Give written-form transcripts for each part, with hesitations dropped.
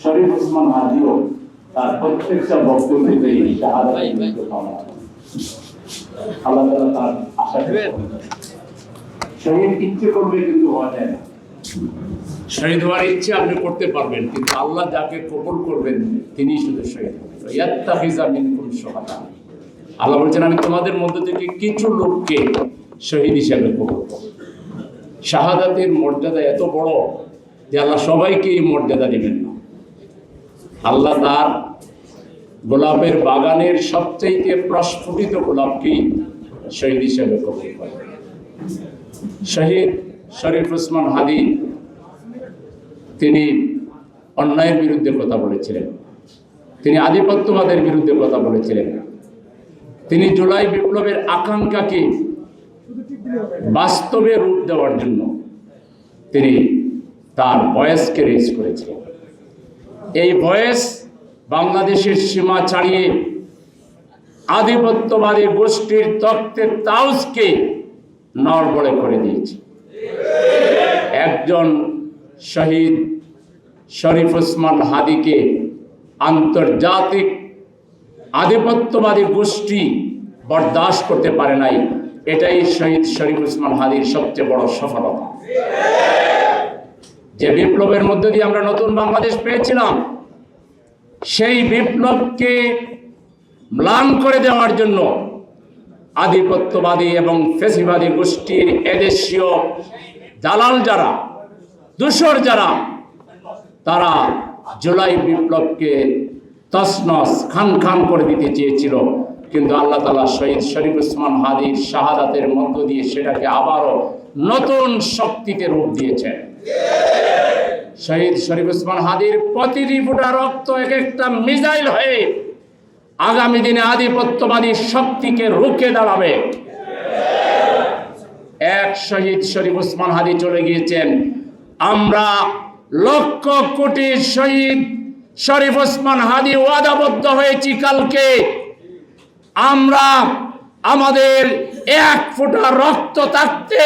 শরীফ ওসমান হাদিও তার প্রত্যেকটা বক্তব্যে এই শাহাদাত আল্লাহ তাআলা তার আশা শহীদ ইচ্ছে করবে কিন্তু হওয়া যায় না। শহীদ হওয়ার ইচ্ছে আপনি করতে পারবেন, কিন্তু আল্লাহ যাকে কবুল করবেন তিনি শুধু শহীদ হবেন। ইয়াত্তাখিযা মিনকুম শুহাদা, আল্লাহ বলছেন আমি তোমাদের মধ্য থেকে কিছু লোককে শহীদ হিসেবে কবুল করব। শাহাদাতের মর্যাদা এত বড় যে আল্লাহ সবাইকে এই মর্যাদা দিবেন না। আল্লাহ তার গোলাপের বাগানের সবচেয়ে প্রস্ফুটিত গোলাপকেই শহীদ হিসেবে কবুল করেন। শহীদ শরীফ ওসমান হাদি তিনি অন্যায়ের বিরুদ্ধে কথা বলেছিলেন, তিনি আধিপত্যবাদের বিরুদ্ধে কথা বলেছিলেন, তিনি জুলাই বিপ্লবের আকাঙ্ক্ষাকে বাস্তবে রূপ দেওয়ার জন্য তিনি তার ভয়েসকে রেজ করেছিলেন। এই ভয়েস বাংলাদেশের সীমা ছাড়িয়ে আধিপত্যবাদী গোষ্ঠীর তত্ত্বের তাউজকে নড়বড়ে করে দিয়েছে। একজন শহীদ শরীফ ওসমান হাদিকে আন্তর্জাতিক আধিপত্যবাদী গোষ্ঠী বরদাস্ত করতে পারে নাই। এটাই শহীদ শরীফ ওসমান হাদির সবচেয়ে বড় সফলতা। যে বিপ্লবের মধ্যে দিয়ে আমরা নতুন বাংলাদেশ পেয়েছিলাম, সেই বিপ্লবকে ম্লান করে দেওয়ার জন্য আধিপত্যবাদী এবং ফ্যাসিবাদী গোষ্ঠীর এদেশীয় দালাল যারা, দূষর যারা, তারা জুলাই বিপ্লবকে তছনছ খান খান করে দিতে চেয়েছিল, কিন্তু আল্লাহ তাআলা শহীদ শরীফ ওসমান হাদির শাহাদাতের মধ্য দিয়ে সেটাকে আবারও নতুন শক্তিতে রূপ দিয়েছেন। শহীদ শরীফ ওসমান হাদির প্রতিটি ফোঁটা রক্ত এক একটা মিসাইল হয়ে আগামী দিনে আধিপত্যবাদী শক্তিকে রুখে দাঁড়াবে। এক শহীদ শরীফ ওসমান হাদি চলে গিয়েছেন, আমরা লক্ষ কোটি শহীদ শরীফ ওসমান হাদি ওয়াদাবদ্ধ হয়েছি কালকে আমরা আমাদের এক ফোঁটা রক্ত থাকতে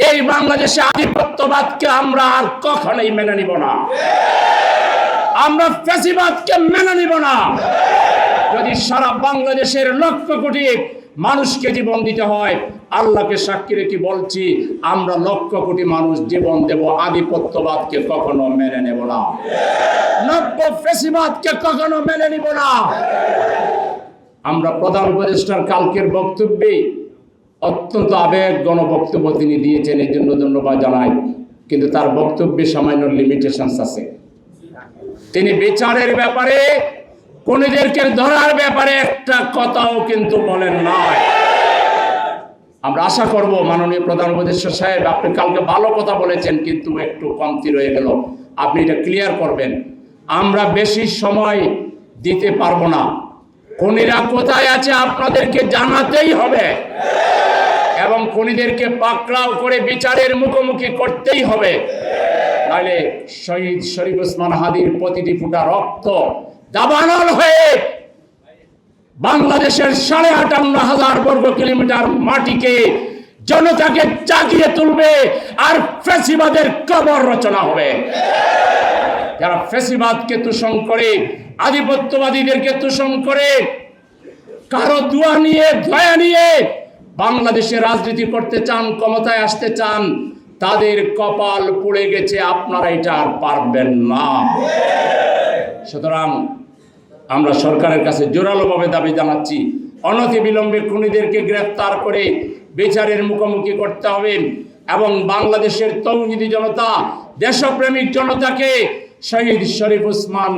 এই বাংলাদেশে আধিপত্যবাদকে আমরা আর কখনোই মেনে নিব না, আমরা ফ্যাসিবাদকে মেনে নিব না। যদি সারা বাংলাদেশের লক্ষ কোটি মানুষকে জীবন দিতে হয়, আল্লাহকে সাক্ষী রেখে বলছি আমরা লক্ষ কোটি মানুষ জীবন দেব, আধিপত্যবাদকে কখনো মেনে নেব না, নব্য ফ্যাসিবাদকে কখনো মেনে নিব না। আমরা প্রধান উপদেষ্টার কালকের বক্তব্যে অত্যন্ত আবেগ গণবক্তব্য তিনি দিয়েছেন, এর জন্য ধন্যবাদ জানাই, কিন্তু তার বক্তব্যে সামান্য লিমিটেশনস আছে। তিনি বিচারের ব্যাপারে, খুনিদেরকে ধরার ব্যাপারে একটা কথাও কিন্তু বলেন নাই। আমরা আশা করব মাননীয় প্রধান উপদেষ্টা সাহেব, আপনি কালকে ভালো কথা বলেছেন, কিন্তু একটু কমতি রয়ে গেল, আপনি এটা ক্লিয়ার করবেন। আমরা বেশি সময় দিতে পারবো না, খুনিরা কোথায় আছে আপনাদেরকে জানাতেই হবে এবং খুনিদেরকে পাকড়াও করে বিচারের মুখোমুখি করতেই হবে, নাহলে শহীদ শরীফ ওসমান হাদির প্রতিটি ফোঁটা রক্ত দাবানল হয়ে বাংলাদেশের 58,500 বর্গ কিলোমিটার মাটিকে জনতাকে জাগিয়ে তুলবে আর ফ্যাসিবাদের কবর রচনা হবে। যারা ফ্যাসিবাদকে তুষণ করে, আধিপত্যবাদীদেরকে তুষণ করে, কারো দোয়া নিয়ে দয়া নিয়ে বাংলাদেশে রাজনীতি করতে চান, ক্ষমতায় আসতে চান, তাদের কপাল পুড়ে গেছে, আপনারা এটা আর পারবেন না। সুতরাং আমরা সরকারের কাছে জোরালোভাবে দাবি জানাচ্ছি, অনতিবিলম্বে খুনিদেরকে গ্রেফতার করে বিচারের মুখোমুখি করতে হবে এবং বাংলাদেশের তৌহিদি জনতা, দেশপ্রেমিক জনতাকে শহীদ শরীফ ওসমান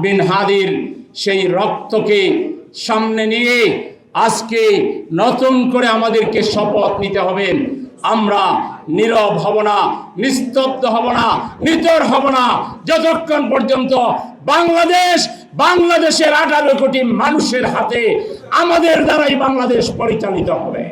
বিন হাদির সেই রক্তকে সামনে নিয়ে আজকে নতুন করে আমাদেরকে শপথ নিতে হবে। আমরা নীরব হব না, নিস্তব্ধ হব না, নিতর হব না, যতক্ষণ পর্যন্ত বাংলাদেশের 18 কোটি মানুষের হাতে আমাদের দ্বারাই বাংলাদেশ পরিচালিত হবে।